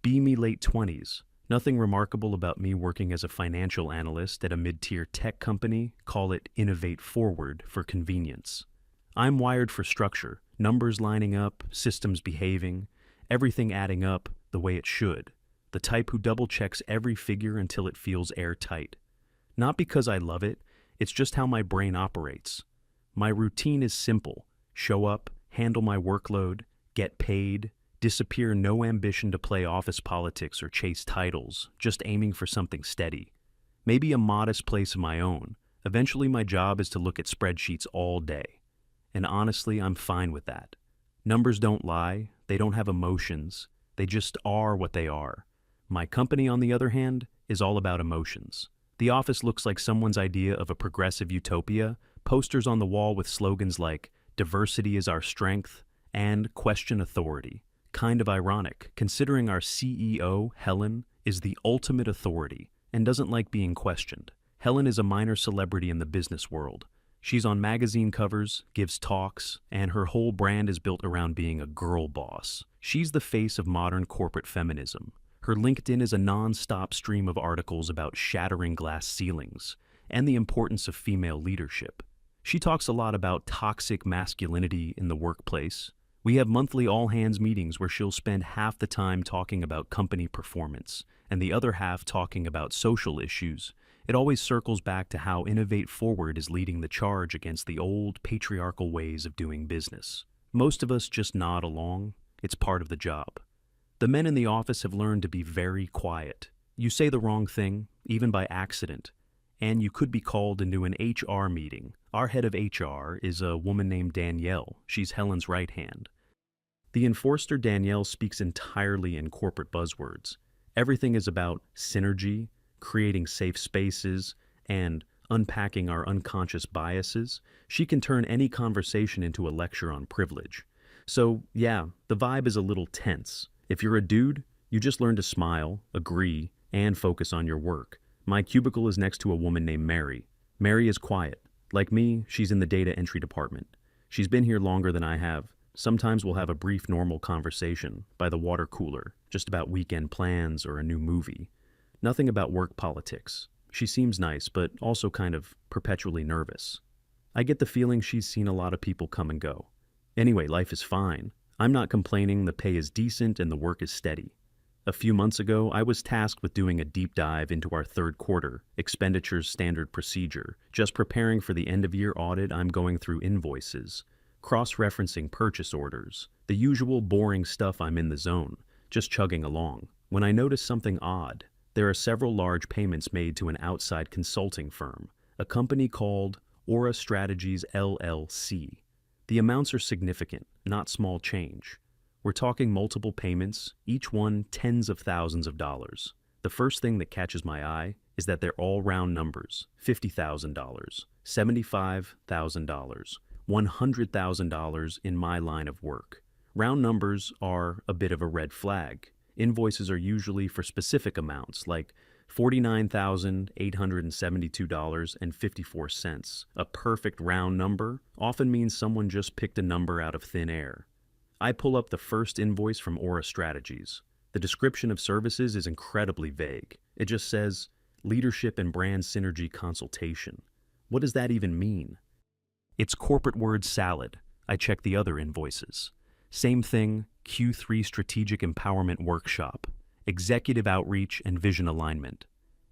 Be me late 20s. Nothing remarkable about me working as a financial analyst at a mid-tier tech company, call it Innovate Forward for convenience. I'm wired for structure, numbers lining up, systems behaving, everything adding up the way it should. The type who double-checks every figure until it feels airtight. Not because I love it, it's just how my brain operates. My routine is simple: show up, handle my workload, get paid, disappear, no ambition to play office politics or chase titles, just aiming for something steady. Maybe a modest place of my own. Eventually my job is to look at spreadsheets all day. And honestly, I'm fine with that. Numbers don't lie, they don't have emotions, they just are what they are. My company, on the other hand, is all about emotions. The office looks like someone's idea of a progressive utopia, posters on the wall with slogans like "Diversity is our strength" and "Question authority." Kind of ironic, considering our CEO, Helen, is the ultimate authority and doesn't like being questioned. Helen is a minor celebrity in the business world. She's on magazine covers, gives talks, and her whole brand is built around being a girl boss. She's the face of modern corporate feminism. Her LinkedIn is a non-stop stream of articles about shattering glass ceilings and the importance of female leadership. She talks a lot about toxic masculinity in the workplace. We have monthly all-hands meetings where she'll spend half the time talking about company performance and the other half talking about social issues. It always circles back to how Innovate Forward is leading the charge against the old patriarchal ways of doing business. Most of us just nod along. It's part of the job. The men in the office have learned to be very quiet. You say the wrong thing, even by accident, and you could be called into an HR meeting. Our head of HR is a woman named Danielle. She's Helen's right hand. The enforcer Danielle speaks entirely in corporate buzzwords. Everything is about synergy, creating safe spaces, and unpacking our unconscious biases. She can turn any conversation into a lecture on privilege. So, yeah, the vibe is a little tense. If you're a dude, you just learn to smile, agree, and focus on your work. My cubicle is next to a woman named Mary. Mary is quiet. Like me, she's in the data entry department. She's been here longer than I have. Sometimes we'll have a brief normal conversation by the water cooler, just about weekend plans or a new movie. Nothing about work politics. She seems nice, but also kind of perpetually nervous. I get the feeling she's seen a lot of people come and go. Anyway, life is fine. I'm not complaining, the pay is decent and the work is steady. A few months ago, I was tasked with doing a deep dive into our third quarter, expenditures standard procedure. Just preparing for the end-of-year audit, I'm going through invoices, cross-referencing purchase orders, the usual boring stuff. I'm in the zone, just chugging along, when I notice something odd. There are several large payments made to an outside consulting firm, a company called Aura Strategies LLC. The amounts are significant, not small change. We're talking multiple payments, each one tens of thousands of dollars. The first thing that catches my eye is that they're all round numbers: $50,000, $75,000, $100,000 in my line of work. Round numbers are a bit of a red flag. Invoices are usually for specific amounts, like $49,872.54. A perfect round number often means someone just picked a number out of thin air. I pull up the first invoice from Aura Strategies. The description of services is incredibly vague. It just says, "Leadership and Brand Synergy Consultation." What does that even mean? It's corporate word salad. I check the other invoices. Same thing, Q3 Strategic Empowerment Workshop, Executive Outreach and Vision Alignment.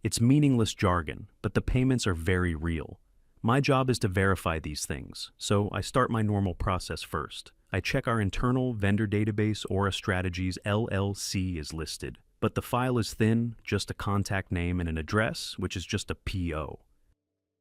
It's meaningless jargon, but the payments are very real. My job is to verify these things, so I start my normal process first. I check our internal vendor database. Aura Strategies LLC is listed, but the file is thin, just a contact name and an address, which is just a PO.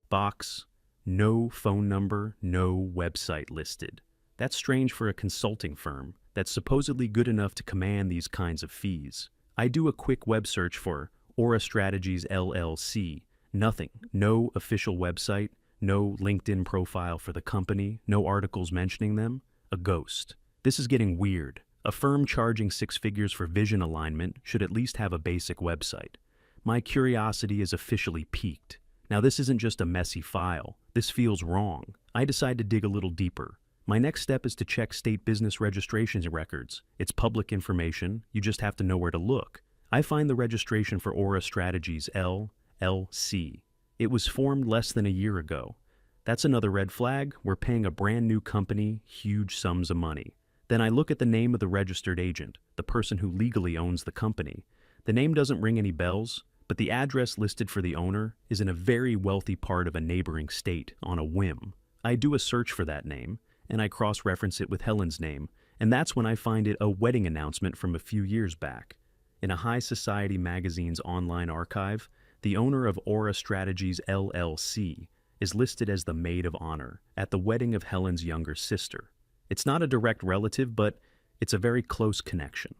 Box, no phone number, no website listed. That's strange for a consulting firm that's supposedly good enough to command these kinds of fees. I do a quick web search for Aura Strategies LLC. Nothing. No official website, no LinkedIn profile for the company, no articles mentioning them. A ghost. This is getting weird. A firm charging six figures for vision alignment should at least have a basic website. My curiosity is officially piqued. Now this isn't just a messy file. This feels wrong. I decide to dig a little deeper. My next step is to check state business registrations records. It's public information, you just have to know where to look. I find the registration for Aura Strategies LLC. It was formed less than a year ago. That's another red flag. We're paying a brand new company huge sums of money. Then I look at the name of the registered agent, the person who legally owns the company. The name doesn't ring any bells, but the address listed for the owner is in a very wealthy part of a neighboring state on a whim. I do a search for that name, and I cross-reference it with Helen's name, and that's when I find it a wedding announcement from a few years back. In a High Society magazine's online archive, the owner of Aura Strategies LLC is listed as the maid of honor at the wedding of Helen's younger sister. It's not a direct relative, but it's a very close connection.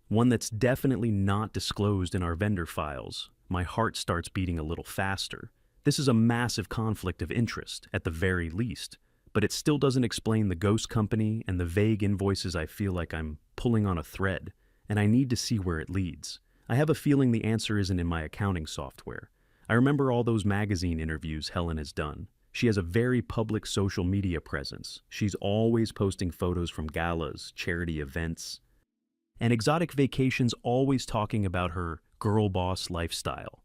One that's definitely not disclosed in our vendor files. My heart starts beating a little faster. This is a massive conflict of interest, at the very least, but it still doesn't explain the ghost company and the vague invoices. I feel like I'm pulling on a thread, and I need to see where it leads. I have a feeling the answer isn't in my accounting software. I remember all those magazine interviews Helen has done. She has a very public social media presence. She's always posting photos from galas, charity events, and exotic vacations, always talking about her girl boss lifestyle.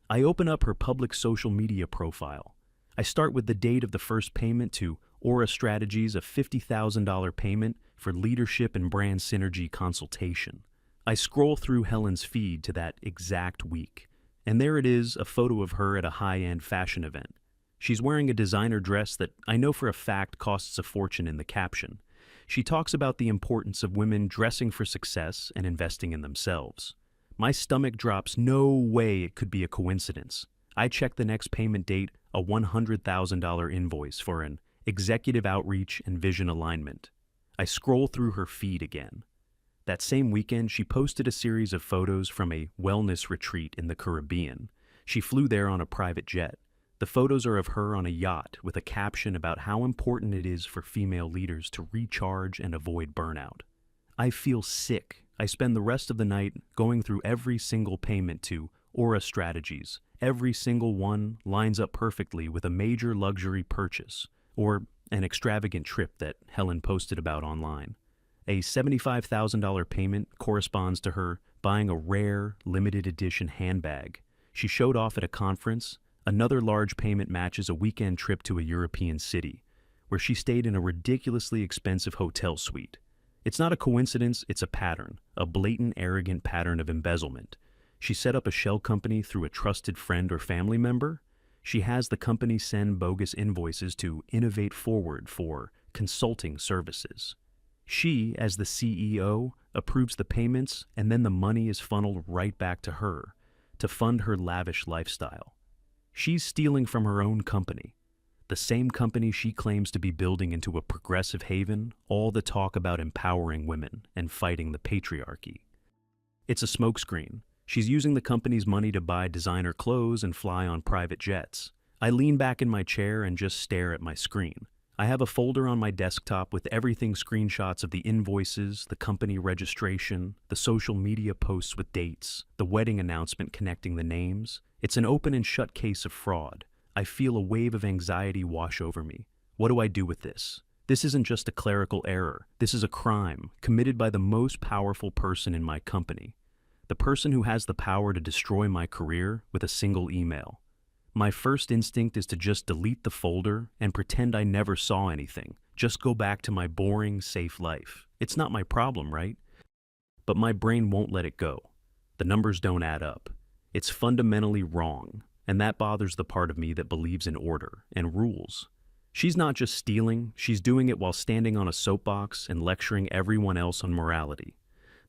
I open up her public social media profile. I start with the date of the first payment to Aura Strategies, a $50,000 payment for leadership and brand synergy consultation. I scroll through Helen's feed to that exact week, and there it is, a photo of her at a high-end fashion event. She's wearing a designer dress that I know for a fact costs a fortune in the caption. She talks about the importance of women dressing for success and investing in themselves. My stomach drops. No way it could be a coincidence. I check the next payment date, a $100,000 invoice for an executive outreach and vision alignment. I scroll through her feed again. That same weekend, she posted a series of photos from a wellness retreat in the Caribbean. She flew there on a private jet. The photos are of her on a yacht with a caption about how important it is for female leaders to recharge and avoid burnout. I feel sick. I spend the rest of the night going through every single payment to Aura Strategies. Every single one lines up perfectly with a major luxury purchase or an extravagant trip that Helen posted about online. A $75,000 payment corresponds to her buying a rare, limited edition handbag she showed off at a conference. Another large payment matches a weekend trip to a European city, where she stayed in a ridiculously expensive hotel suite. It's not a coincidence, it's a pattern, a blatant, arrogant pattern of embezzlement. She set up a shell company through a trusted friend or family member. She has the company send bogus invoices to Innovate Forward for consulting services. She, as the CEO, approves the payments, and then the money is funneled right back to her to fund her lavish lifestyle. She's stealing from her own company, the same company she claims to be building into a progressive haven, all the talk about empowering women and fighting the patriarchy. It's a smokescreen. She's using the company's money to buy designer clothes and fly on private jets. I lean back in my chair and just stare at my screen. I have a folder on my desktop with everything, screenshots of the invoices, the company registration, the social media posts with dates, the wedding announcement connecting the names. It's an open and shut case of fraud. I feel a wave of anxiety wash over me. What do I do with this? This isn't just a clerical error. This is a crime committed by the most powerful person in my company. The person who has the power to destroy my career with a single email. My first instinct is to just delete the folder and pretend I never saw anything. Just go back to my boring, safe life. It's not my problem, right? But my brain won't let it go. The numbers don't add up. It's fundamentally wrong, and that bothers the part of me that believes in order and rules. She's not just stealing, she's doing it while standing on a soapbox and lecturing everyone else on morality.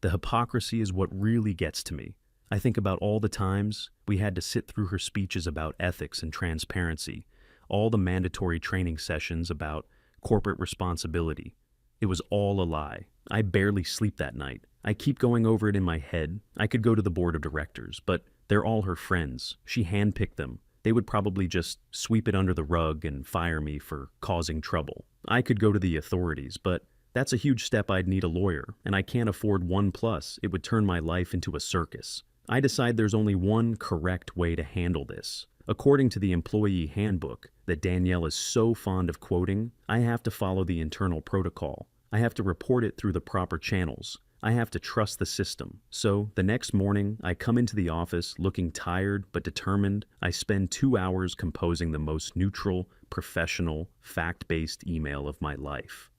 The hypocrisy is what really gets to me. I think about all the times we had to sit through her speeches about ethics and transparency, all the mandatory training sessions about corporate responsibility. It was all a lie. I barely sleep that night. I keep going over it in my head. I could go to the board of directors, but they're all her friends. She handpicked them. They would probably just sweep it under the rug and fire me for causing trouble. I could go to the authorities, but that's a huge step. I'd need a lawyer, and I can't afford one, plus it would turn my life into a circus. I decide there's only one correct way to handle this. According to the employee handbook, that Danielle is so fond of quoting, I have to follow the internal protocol. I have to report it through the proper channels. I have to trust the system. So, the next morning, I come into the office looking tired but determined. I spend 2 hours composing the most neutral, professional, fact-based email of my life.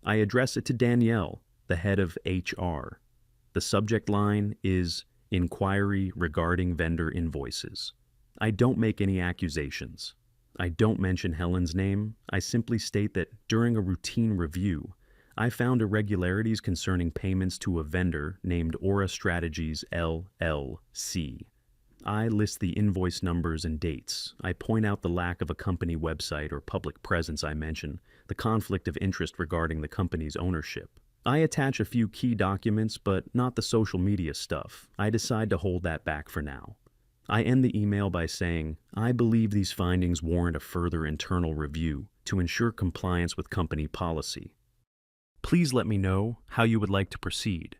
I address it to Danielle, the head of HR. The subject line is Inquiry Regarding Vendor Invoices. I don't make any accusations. I don't mention Helen's name. I simply state that during a routine review, I found irregularities concerning payments to a vendor named Aura Strategies LLC. I list the invoice numbers and dates. I point out the lack of a company website or public presence I mention, the conflict of interest regarding the company's ownership. I attach a few key documents, but not the social media stuff. I decide to hold that back for now. I end the email by saying, I believe these findings warrant a further internal review to ensure compliance with company policy. Please let me know how you would like to proceed.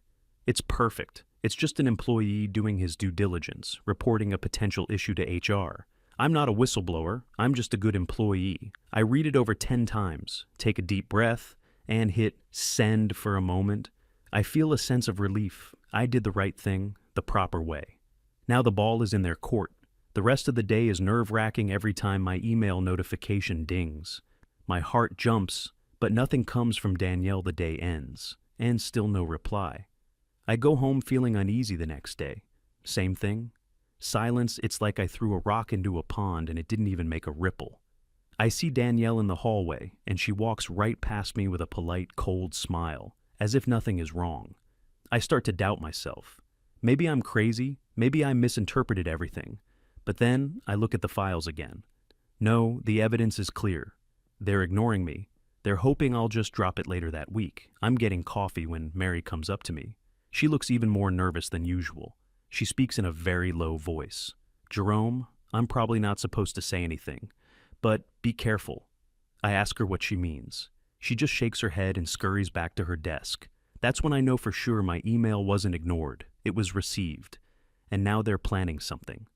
It's perfect. It's just an employee doing his due diligence, reporting a potential issue to HR. I'm not a whistleblower. I'm just a good employee. I read it over 10 times, take a deep breath, and hit send for a moment. I feel a sense of relief. I did the right thing, the proper way. Now the ball is in their court. The rest of the day is nerve-wracking every time my email notification dings. My heart jumps, but nothing comes from Danielle. The day ends, and still no reply. I go home feeling uneasy the next day. Same thing. Silence. It's like I threw a rock into a pond and it didn't even make a ripple. I see Danielle in the hallway, and she walks right past me with a polite, cold smile, as if nothing is wrong. I start to doubt myself. Maybe I'm crazy, maybe I misinterpreted everything. But then I look at the files again. No, the evidence is clear. They're ignoring me. They're hoping I'll just drop it later that week. I'm getting coffee when Mary comes up to me. She looks even more nervous than usual. She speaks in a very low voice. Jerome, I'm probably not supposed to say anything, but be careful. I ask her what she means. She just shakes her head and scurries back to her desk. That's when I know for sure my email wasn't ignored. It was received. And now they're planning something.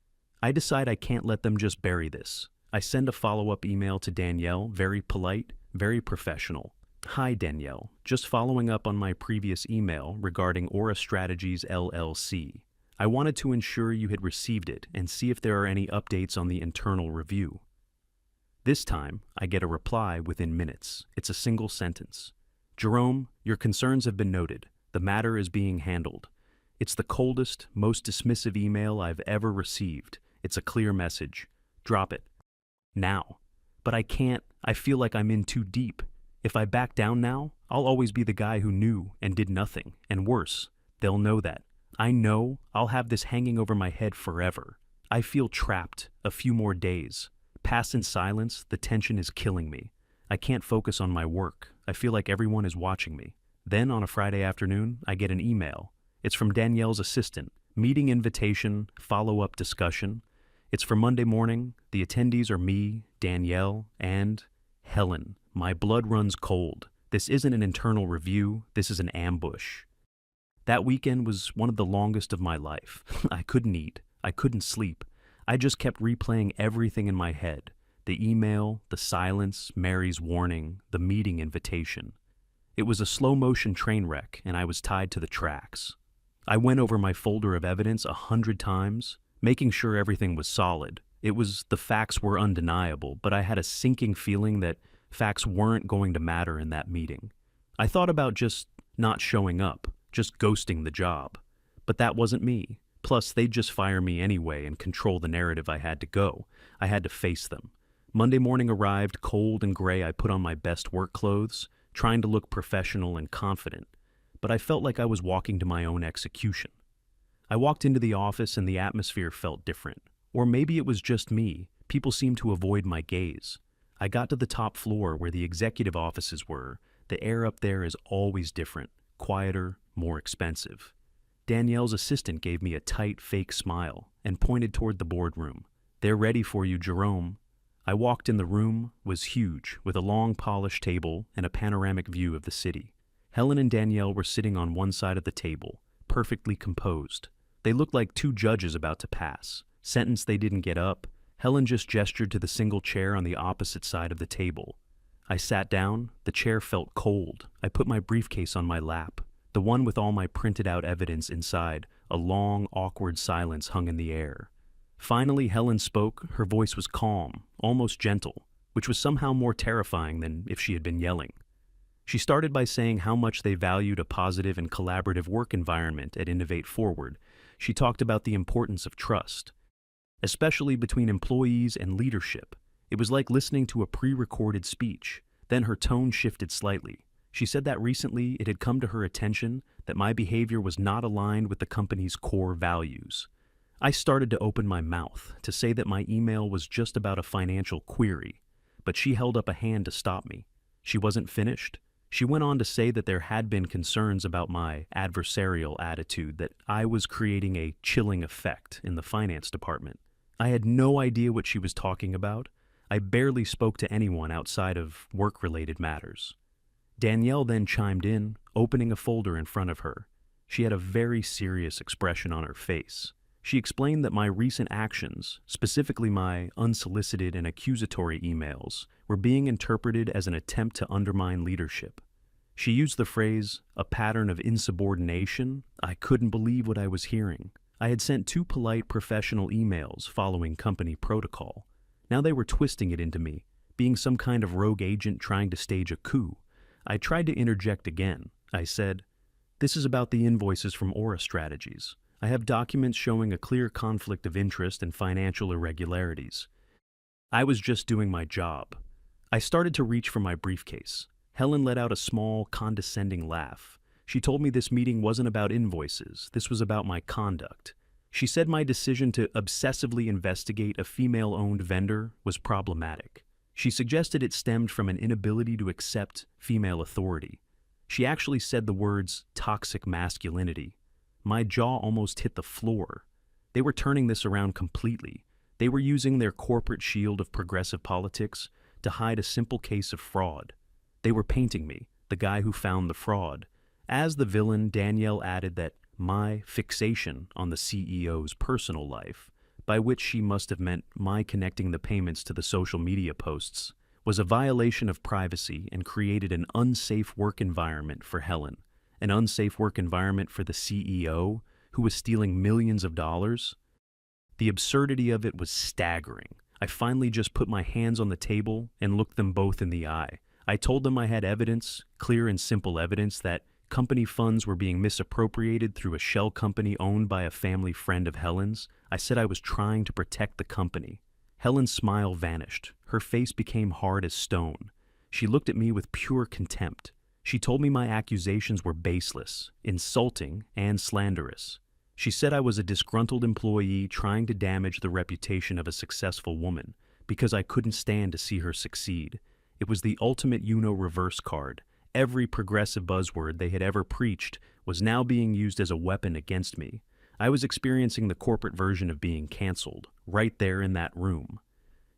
I decide I can't let them just bury this. I send a follow-up email to Danielle, very polite, very professional. Hi Danielle, just following up on my previous email regarding Aura Strategies LLC. I wanted to ensure you had received it and see if there are any updates on the internal review. This time, I get a reply within minutes. It's a single sentence. Jerome, your concerns have been noted. The matter is being handled. It's the coldest, most dismissive email I've ever received. It's a clear message. Drop it. Now. But I can't. I feel like I'm in too deep. If I back down now, I'll always be the guy who knew and did nothing. And worse, they'll know that. I know I'll have this hanging over my head forever. I feel trapped. A few more days. Passed in silence, the tension is killing me. I can't focus on my work. I feel like everyone is watching me. Then on a Friday afternoon, I get an email. It's from Danielle's assistant. Meeting invitation, follow-up discussion. It's for Monday morning. The attendees are me, Danielle, and Helen. My blood runs cold. This isn't an internal review. This is an ambush. That weekend was one of the longest of my life. I couldn't eat. I couldn't sleep. I just kept replaying everything in my head. The email, the silence, Mary's warning, the meeting invitation. It was a slow-motion train wreck, and I was tied to the tracks. I went over my folder of evidence 100 times, making sure everything was solid. The facts were undeniable, but I had a sinking feeling that facts weren't going to matter in that meeting. I thought about just not showing up, just ghosting the job. But that wasn't me. Plus, they'd just fire me anyway and control the narrative. I had to go. I had to face them. Monday morning arrived, cold and gray. I put on my best work clothes, trying to look professional and confident. But I felt like I was walking to my own execution. I walked into the office and the atmosphere felt different. Or maybe it was just me. People seemed to avoid my gaze. I got to the top floor where the executive offices were. The air up there is always different, quieter, more expensive. Danielle's assistant gave me a tight, fake smile and pointed toward the boardroom. They're ready for you, Jerome. I walked in. The room was huge, with a long, polished table and a panoramic view of the city. Helen and Danielle were sitting on one side of the table, perfectly composed. They looked like two judges about to pass. Sentence they didn't get up, Helen just gestured to the single chair on the opposite side of the table. I sat down. The chair felt cold. I put my briefcase on my lap, the one with all my printed-out evidence inside. A long, awkward silence hung in the air. Finally, Helen spoke. Her voice was calm, almost gentle, which was somehow more terrifying than if she had been yelling. She started by saying how much they valued a positive and collaborative work environment at Innovate Forward. She talked about the importance of trust, especially between employees and leadership. It was like listening to a pre-recorded speech. Then her tone shifted slightly. She said that recently it had come to her attention that my behavior was not aligned with the company's core values. I started to open my mouth to say that my email was just about a financial query, but she held up a hand to stop me. She wasn't finished. She went on to say that there had been concerns about my adversarial attitude, that I was creating a chilling effect in the finance department. I had no idea what she was talking about. I barely spoke to anyone outside of work-related matters. Danielle then chimed in, opening a folder in front of her. She had a very serious expression on her face. She explained that my recent actions, specifically my unsolicited and accusatory emails, were being interpreted as an attempt to undermine leadership. She used the phrase, "a pattern of insubordination." I couldn't believe what I was hearing. I had sent 2 polite professional emails following company protocol. Now they were twisting it into me, being some kind of rogue agent trying to stage a coup. I tried to interject again. I said, "This is about the invoices from Aura Strategies. I have documents showing a clear conflict of interest and financial irregularities. I was just doing my job." I started to reach for my briefcase. Helen let out a small, condescending laugh. She told me this meeting wasn't about invoices. This was about my conduct. She said my decision to obsessively investigate a female-owned vendor was problematic. She suggested it stemmed from an inability to accept female authority. She actually said the words toxic masculinity. My jaw almost hit the floor. They were turning this around completely. They were using their corporate shield of progressive politics to hide a simple case of fraud. They were painting me, the guy who found the fraud. As the villain, Danielle added that my fixation on the CEO's personal life, by which she must have meant my connecting the payments to the social media posts, was a violation of privacy and created an unsafe work environment for Helen. An unsafe work environment for the CEO, who was stealing millions of dollars? The absurdity of it was staggering. I finally just put my hands on the table and looked them both in the eye. I told them I had evidence, clear and simple evidence, that company funds were being misappropriated through a shell company owned by a family friend of Helen's. I said I was trying to protect the company. Helen's smile vanished. Her face became hard as stone. She looked at me with pure contempt. She told me my accusations were baseless, insulting, and slanderous. She said I was a disgruntled employee trying to damage the reputation of a successful woman because I couldn't stand to see her succeed. It was the ultimate reverse card. Every progressive buzzword they had ever preached was now being used as a weapon against me. I was experiencing the corporate version of being canceled, right there in that room.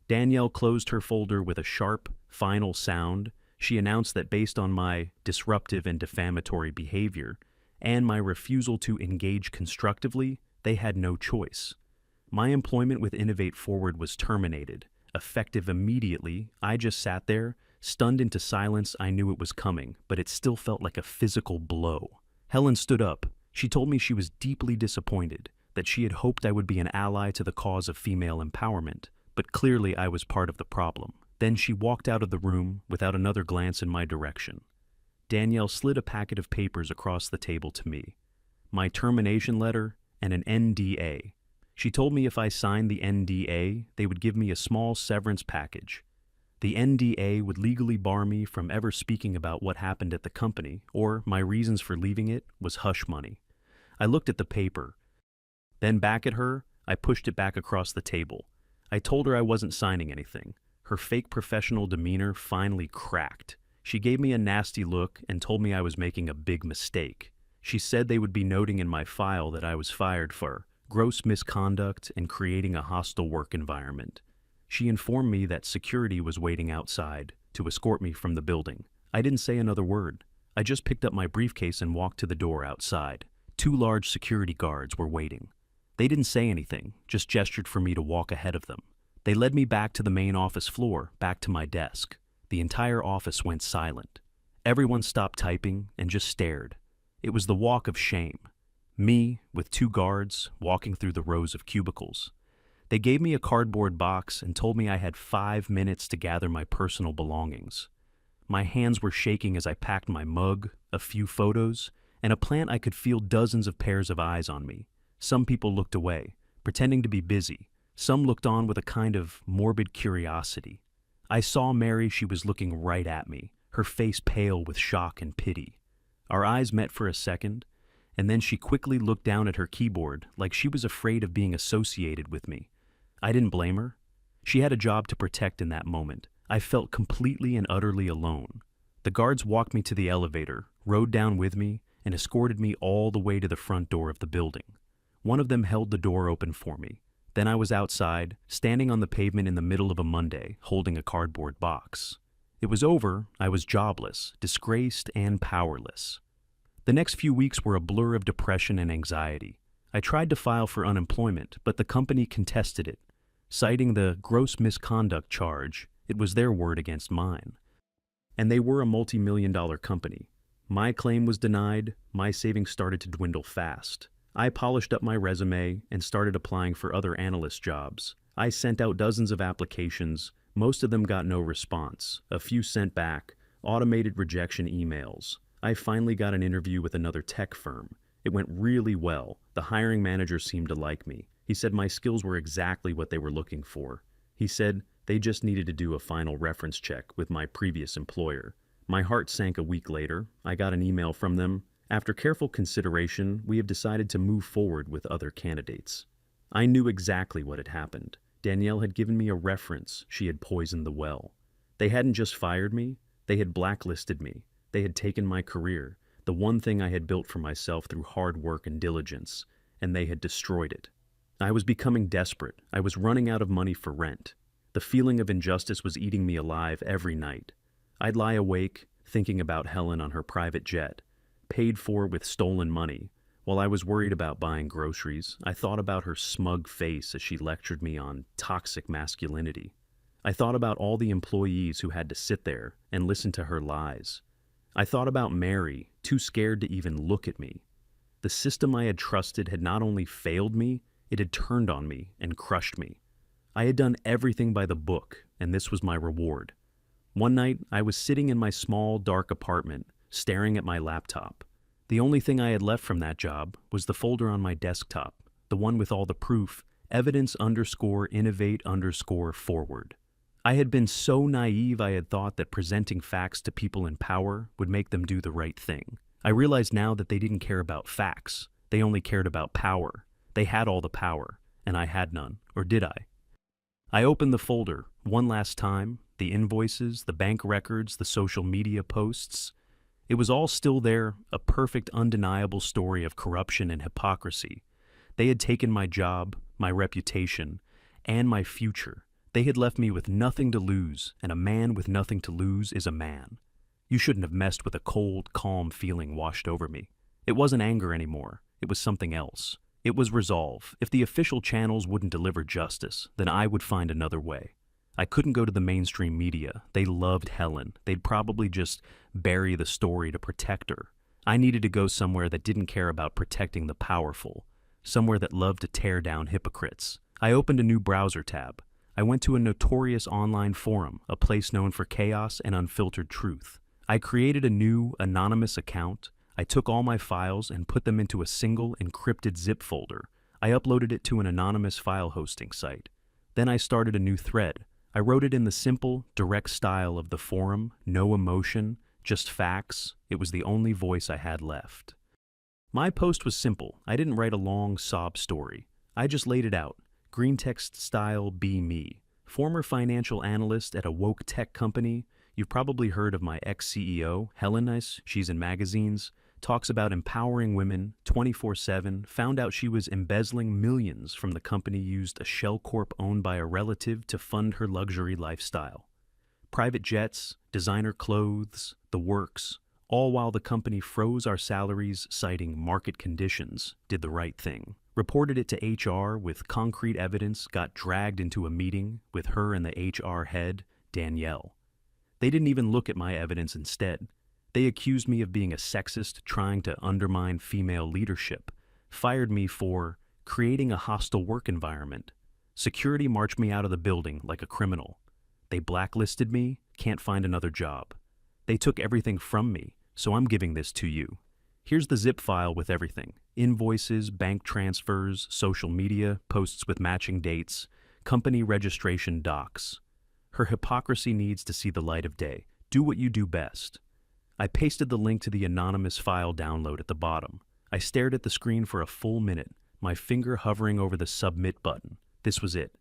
Danielle closed her folder with a sharp, final sound. She announced that based on my disruptive and defamatory behavior, and my refusal to engage constructively, they had no choice. My employment with Innovate Forward was terminated. Effective immediately, I just sat there, stunned into silence. I knew it was coming, but it still felt like a physical blow. Helen stood up. She told me she was deeply disappointed, that she had hoped I would be an ally to the cause of female empowerment, but clearly I was part of the problem. Then she walked out of the room without another glance in my direction. Danielle slid a packet of papers across the table to me. My termination letter and an NDA. She told me if I signed the NDA, they would give me a small severance package. The NDA would legally bar me from ever speaking about what happened at the company, or my reasons for leaving it was hush money. I looked at the paper. Then back at her, I pushed it back across the table. I told her I wasn't signing anything. Her fake professional demeanor finally cracked. She gave me a nasty look and told me I was making a big mistake. She said they would be noting in my file that I was fired for gross misconduct and creating a hostile work environment. She informed me that security was waiting outside to escort me from the building. I didn't say another word. I just picked up my briefcase and walked to the door outside. 2 large security guards were waiting. They didn't say anything, just gestured for me to walk ahead of them. They led me back to the main office floor, back to my desk. The entire office went silent. Everyone stopped typing and just stared. It was the walk of shame. Me, with 2 guards, walking through the rows of cubicles. They gave me a cardboard box and told me I had 5 minutes to gather my personal belongings. My hands were shaking as I packed my mug, a few photos, and a plant I could feel dozens of pairs of eyes on me. Some people looked away, pretending to be busy. Some looked on with a kind of morbid curiosity. I saw Mary. She was looking right at me, her face pale with shock and pity. Our eyes met for a second, and then she quickly looked down at her keyboard like she was afraid of being associated with me. I didn't blame her. She had a job to protect in that moment. I felt completely and utterly alone. The guards walked me to the elevator, rode down with me, and escorted me all the way to the front door of the building. One of them held the door open for me. Then I was outside, standing on the pavement in the middle of a Monday, holding a cardboard box. It was over. I was jobless, disgraced, and powerless. The next few weeks were a blur of depression and anxiety. I tried to file for unemployment, but the company contested it, citing the gross misconduct charge. It was their word against mine. And they were a multi-million-dollar company. My claim was denied. My savings started to dwindle fast. I polished up my resume and started applying for other analyst jobs. I sent out dozens of applications. Most of them got no response. A few sent back, automated rejection emails. I finally got an interview with another tech firm. It went really well. The hiring manager seemed to like me. He said my skills were exactly what they were looking for. He said they just needed to do a final reference check with my previous employer. My heart sank a week later. I got an email from them. After careful consideration, we have decided to move forward with other candidates. I knew exactly what had happened. Danielle had given me a reference. She had poisoned the well. They hadn't just fired me. They had blacklisted me. They had taken my career, the one thing I had built for myself through hard work and diligence, and they had destroyed it. I was becoming desperate. I was running out of money for rent. The feeling of injustice was eating me alive every night. I'd lie awake, thinking about Helen on her private jet, paid for with stolen money. While I was worried about buying groceries, I thought about her smug face as she lectured me on toxic masculinity. I thought about all the employees who had to sit there and listen to her lies. I thought about Mary, too scared to even look at me. The system I had trusted had not only failed me, it had turned on me and crushed me. I had done everything by the book, and this was my reward. One night, I was sitting in my small, dark apartment, staring at my laptop. The only thing I had left from that job was the folder on my desktop, the one with all the proof, evidence_innovate_forward. I had been so naive I had thought that presenting facts to people in power would make them do the right thing. I realized now that they didn't care about facts. They only cared about power. They had all the power, and I had none, or did I? I opened the folder one last time, the invoices, the bank records, the social media posts. It was all still there, a perfect, undeniable story of corruption and hypocrisy. They had taken my job, my reputation, and my future. They had left me with nothing to lose, and a man with nothing to lose is a man. You shouldn't have messed with a cold, calm feeling washed over me. It wasn't anger anymore. It was something else. It was resolve. If the official channels wouldn't deliver justice, then I would find another way. I couldn't go to the mainstream media. They loved Helen. They'd probably just bury the story to protect her. I needed to go somewhere that didn't care about protecting the powerful, somewhere that loved to tear down hypocrites. I opened a new browser tab. I went to a notorious online forum, a place known for chaos and unfiltered truth. I created a new, anonymous account. I took all my files and put them into a single, encrypted zip folder. I uploaded it to an anonymous file hosting site. Then I started a new thread. I wrote it in the simple, direct style of the forum, no emotion, just facts. It was the only voice I had left. My post was simple. I didn't write a long sob story. I just laid it out. Green text style, be me. Former financial analyst at a woke tech company. You've probably heard of my ex-CEO, Helen. She's in magazines. Talks about empowering women 24/7, found out she was embezzling millions from the company used a shell corp owned by a relative to fund her luxury lifestyle. Private jets, designer clothes, the works, all while the company froze our salaries citing market conditions, did the right thing. Reported it to HR with concrete evidence, got dragged into a meeting with her and the HR head, Danielle. They didn't even look at my evidence instead. They accused me of being a sexist trying to undermine female leadership, fired me for creating a hostile work environment. Security marched me out of the building like a criminal. They blacklisted me, can't find another job. They took everything from me, so I'm giving this to you. Here's the zip file with everything. Invoices, bank transfers, social media, posts with matching dates, company registration docs. Her hypocrisy needs to see the light of day. Do what you do best. I pasted the link to the anonymous file download at the bottom. I stared at the screen for a full minute, my finger hovering over the submit button. This was it.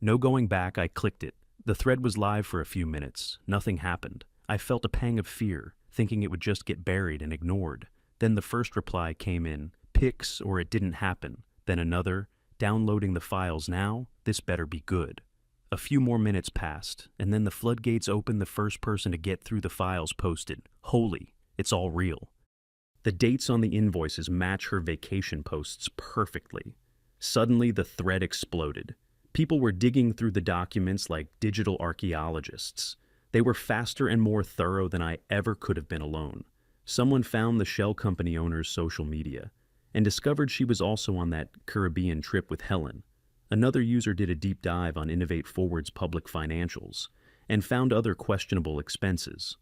No going back, I clicked it. The thread was live for a few minutes. Nothing happened. I felt a pang of fear, thinking it would just get buried and ignored. Then the first reply came in, pics or it didn't happen. Then another, downloading the files now, this better be good. A few more minutes passed, and then the floodgates opened. The first person to get through the files posted, "Holy, it's all real." The dates on the invoices match her vacation posts perfectly. Suddenly the thread exploded. People were digging through the documents like digital archaeologists. They were faster and more thorough than I ever could have been alone. Someone found the shell company owner's social media and discovered she was also on that Caribbean trip with Helen. Another user did a deep dive on Innovate Forward's public financials and found other questionable expenses.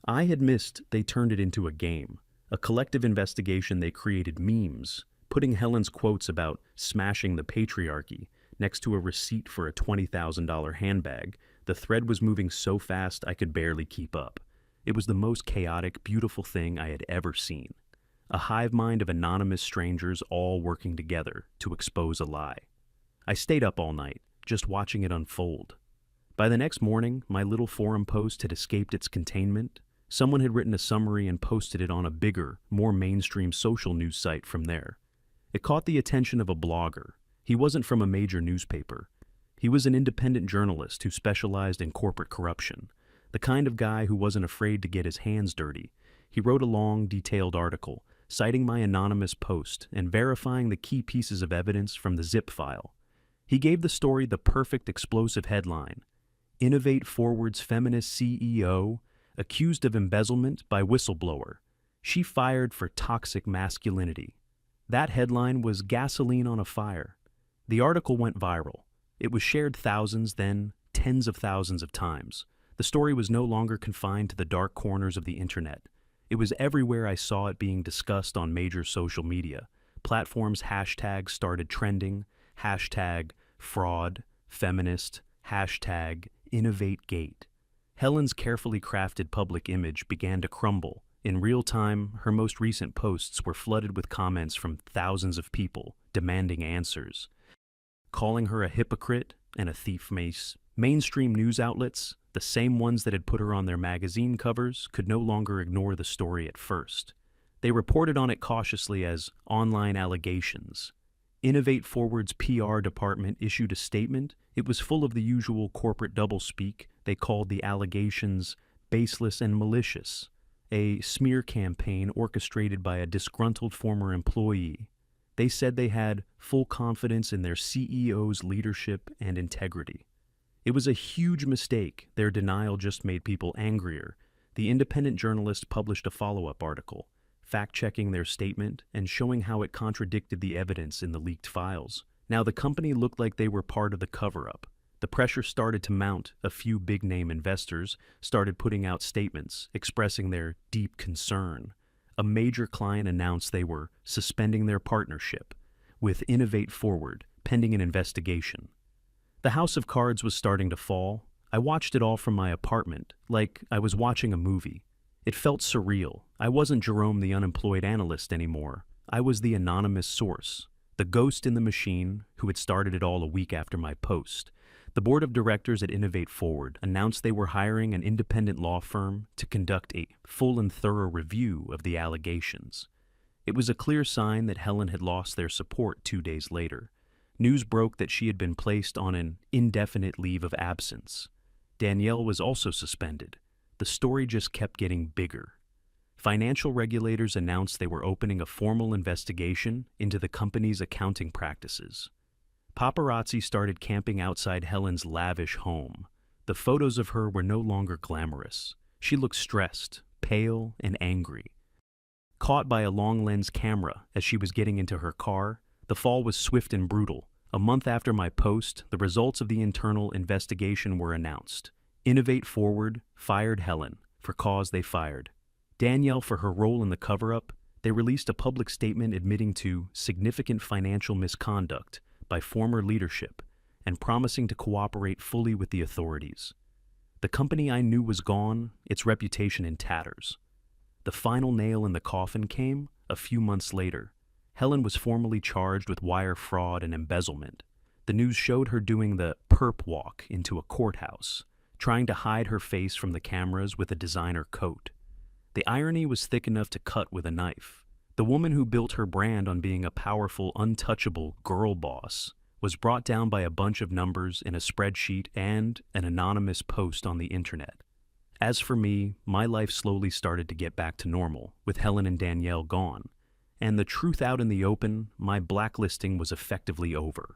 I had missed they turned it into a game, a collective investigation. They created memes, putting Helen's quotes about smashing the patriarchy next to a receipt for a $20,000 handbag. The thread was moving so fast I could barely keep up. It was the most chaotic, beautiful thing I had ever seen. A hive mind of anonymous strangers all working together to expose a lie. I stayed up all night, just watching it unfold. By the next morning, my little forum post had escaped its containment. Someone had written a summary and posted it on a bigger, more mainstream social news site from there. It caught the attention of a blogger. He wasn't from a major newspaper. He was an independent journalist who specialized in corporate corruption, the kind of guy who wasn't afraid to get his hands dirty. He wrote a long, detailed article, citing my anonymous post and verifying the key pieces of evidence from the zip file. He gave the story the perfect explosive headline: Innovate Forward's feminist CEO accused of embezzlement by whistleblower. She fired for toxic masculinity. That headline was gasoline on a fire. The article went viral. It was shared thousands, then tens of thousands of times. The story was no longer confined to the dark corners of the internet. It was everywhere. I saw it being discussed on major social media. Platforms hashtags started trending. Hashtag fraud, feminist, hashtag InnovateGate. Helen's carefully crafted public image began to crumble. In real time, her most recent posts were flooded with comments from thousands of people demanding answers, calling her a hypocrite and a thief. Mainstream news outlets, the same ones that had put her on their magazine covers, could no longer ignore the story at first. They reported on it cautiously as online allegations. Innovate Forward's PR department issued a statement. It was full of the usual corporate doublespeak. They called the allegations baseless and malicious, a smear campaign orchestrated by a disgruntled former employee. They said they had full confidence in their CEO's leadership and integrity. It was a huge mistake. Their denial just made people angrier. The independent journalist published a follow-up article, fact-checking their statement and showing how it contradicted the evidence in the leaked files. Now the company looked like they were part of the cover-up. The pressure started to mount. A few big-name investors started putting out statements expressing their deep concern. A major client announced they were suspending their partnership with Innovate Forward, pending an investigation. The house of cards was starting to fall. I watched it all from my apartment, like I was watching a movie. It felt surreal. I wasn't Jerome the unemployed analyst anymore. I was the anonymous source, the ghost in the machine who had started it all a week after my post. The board of directors at Innovate Forward announced they were hiring an independent law firm to conduct a full and thorough review of the allegations. It was a clear sign that Helen had lost their support 2 days later. News broke that she had been placed on an indefinite leave of absence. Danielle was also suspended. The story just kept getting bigger. Financial regulators announced they were opening a formal investigation into the company's accounting practices. Paparazzi started camping outside Helen's lavish home. The photos of her were no longer glamorous. She looked stressed, pale, and angry. Caught by a long-lens camera as she was getting into her car, the fall was swift and brutal. A month after my post, the results of the internal investigation were announced. Innovate Forward fired Helen for cause they fired. Danielle for her role in the cover-up. They released a public statement admitting to significant financial misconduct by former leadership and promising to cooperate fully with the authorities. The company I knew was gone, its reputation in tatters. The final nail in the coffin came a few months later. Helen was formally charged with wire fraud and embezzlement. The news showed her doing the perp walk into a courthouse, trying to hide her face from the cameras with a designer coat. The irony was thick enough to cut with a knife. The woman who built her brand on being a powerful, untouchable girl boss was brought down by a bunch of numbers in a spreadsheet and an anonymous post on the internet. As for me, my life slowly started to get back to normal, with Helen and Danielle gone. And the truth out in the open, my blacklisting was effectively over.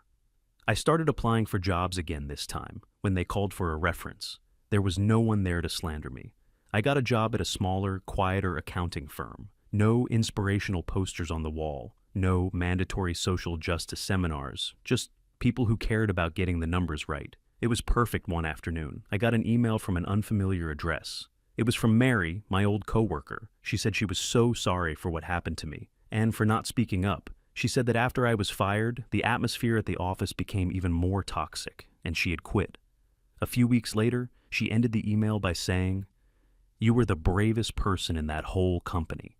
I started applying for jobs again this time, when they called for a reference. There was no one there to slander me. I got a job at a smaller, quieter accounting firm. No inspirational posters on the wall. No mandatory social justice seminars. Just people who cared about getting the numbers right. It was perfect one afternoon. I got an email from an unfamiliar address. It was from Mary, my old coworker. She said she was so sorry for what happened to me, and for not speaking up. She said that after I was fired, the atmosphere at the office became even more toxic, and she had quit. A few weeks later, she ended the email by saying, "You were the bravest person in that whole company.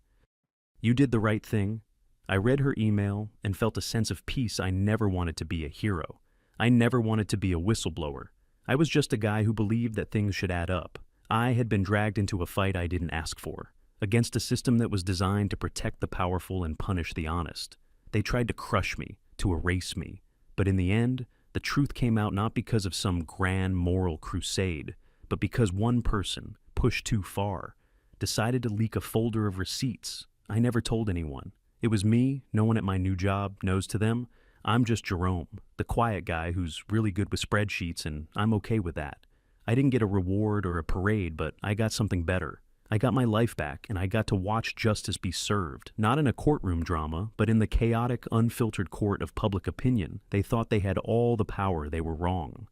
You did the right thing." I read her email and felt a sense of peace. I never wanted to be a hero. I never wanted to be a whistleblower. I was just a guy who believed that things should add up. I had been dragged into a fight I didn't ask for, against a system that was designed to protect the powerful and punish the honest. They tried to crush me, to erase me. But in the end, the truth came out not because of some grand moral crusade, but because one person, pushed too far, decided to leak a folder of receipts. I never told anyone. It was me. No one at my new job knows. To them, I'm just Jerome, the quiet guy who's really good with spreadsheets, and I'm okay with that. I didn't get a reward or a parade, but I got something better. I got my life back, and I got to watch justice be served, not in a courtroom drama, but in the chaotic, unfiltered court of public opinion. They thought they had all the power. They were wrong.